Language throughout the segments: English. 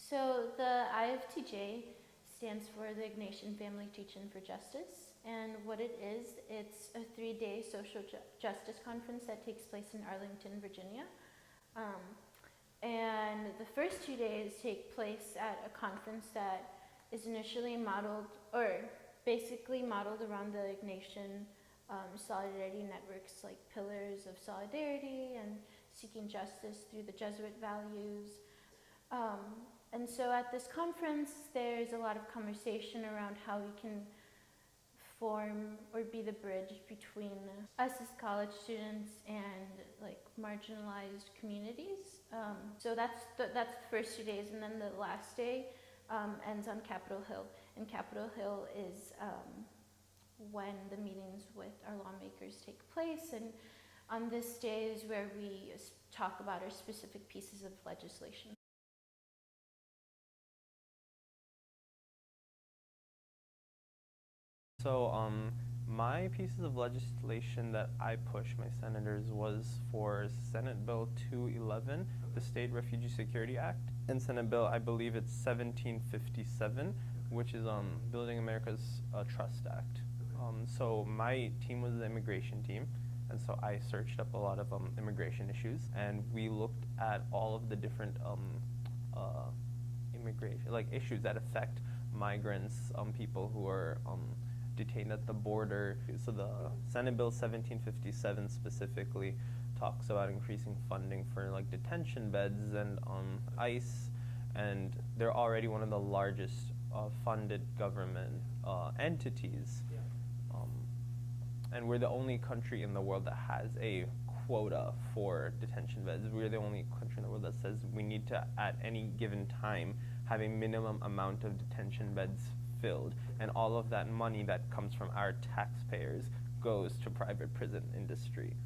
So the IFTJ stands for the Ignatian Family Teach-In for Justice, and what it is, it's a 3-day social justice conference that takes place in Arlington, Virginia. And the first 2 days take place at a conference that is initially modeled, or basically modeled around the Ignatian solidarity networks, like pillars of solidarity and seeking justice through the Jesuit values. And so at this conference, there's a lot of conversation around how we can form or be the bridge between us as college students and like marginalized communities. So that's the first 2 days, and then the last day ends on Capitol Hill. And Capitol Hill is when the meetings with our lawmakers take place, and on this day is where we talk about our specific pieces of legislation. So my pieces of legislation that I pushed my senators was for Senate Bill 211, the State Refugee Security Act, and Senate Bill, I believe it's 1757, which is Building America's Trust Act. So my team was the immigration team, and so I searched up a lot of immigration issues, and we looked at all of the different immigration issues that affect migrants, people who are detained at the border. So the Senate Bill 1757 specifically talks about increasing funding for detention beds and ICE, and they're already one of the largest funded government entities. And we're the only country in the world that has a quota for detention beds. We're the only country in the world that says we need to, at any given time, have a minimum amount of detention beds filled. And all of that money that comes from our taxpayers goes to private prison industry.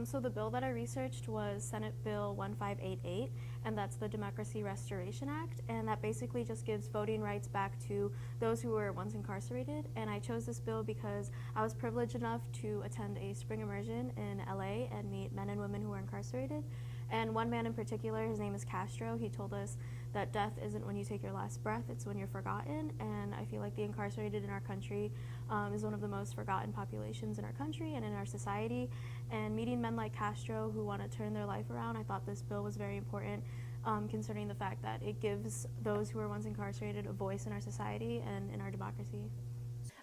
So the bill that I researched was Senate Bill 1588, and that's the Democracy Restoration Act, and that basically just gives voting rights back to those who were once incarcerated. And I chose this bill because I was privileged enough to attend a spring immersion in LA and meet men and women who were incarcerated. And one man in particular, his name is Castro, he told us that death isn't when you take your last breath, it's when you're forgotten. And I feel like the incarcerated in our country is one of the most forgotten populations in our country and in our society. And meeting men like Castro who want to turn their life around, I thought this bill was very important, considering the fact that it gives those who were once incarcerated a voice in our society and in our democracy.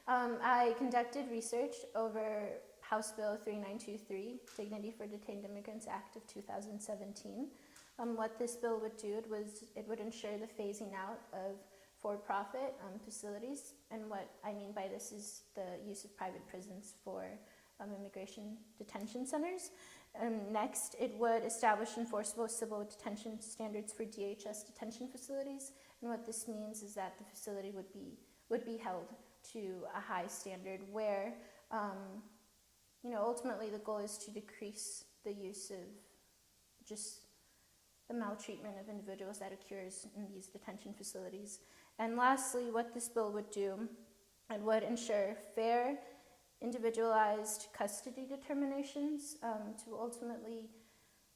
I conducted research over House Bill 3923, Dignity for Detained Immigrants Act of 2017. What this bill would do was it would ensure the phasing out of for-profit facilities, and what I mean by this is the use of private prisons for immigration detention centers. Next, it would establish enforceable civil detention standards for DHS detention facilities, and what this means is that the facility would be held to a high standard where ultimately the goal is to decrease the use of just the maltreatment of individuals that occurs in these detention facilities. And lastly, what this bill would do, it would ensure fair, individualized custody determinations to ultimately,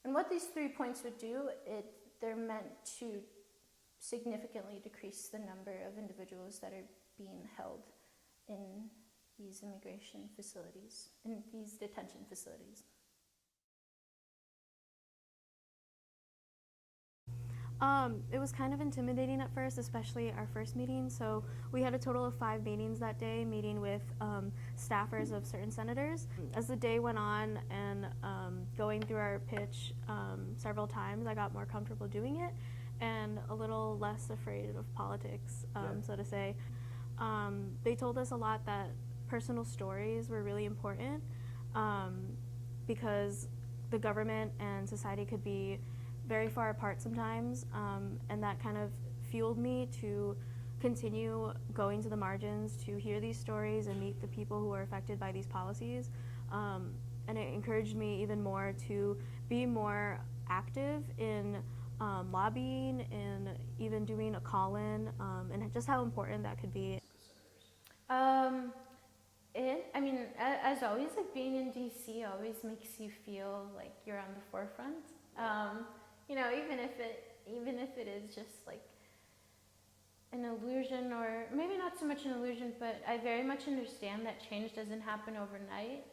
and what these 3 points would do, they're meant to significantly decrease the number of individuals that are being held in these immigration facilities, in these detention facilities. It was kind of intimidating at first, especially our first meeting. So we had a total of 5 meetings that day, meeting with staffers of certain senators. As the day went on and going through our pitch several times, I got more comfortable doing it and a little less afraid of politics, so to say. They told us a lot that personal stories were really important because the government and society could be very far apart sometimes, and that kind of fueled me to continue going to the margins to hear these stories and meet the people who are affected by these policies. And it encouraged me even more to be more active in lobbying and even doing a call-in, and just how important that could be. As always, being in DC always makes you feel like you're on the forefront. Even if even if it is just like an illusion, or maybe not so much an illusion, but I very much understand that change doesn't happen overnight.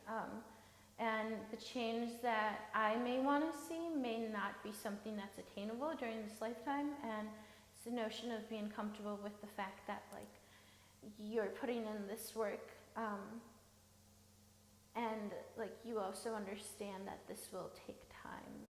And the change that I may want to see may not be something that's attainable during this lifetime. And it's the notion of being comfortable with the fact that like you're putting in this work, and like you also understand that this will take time.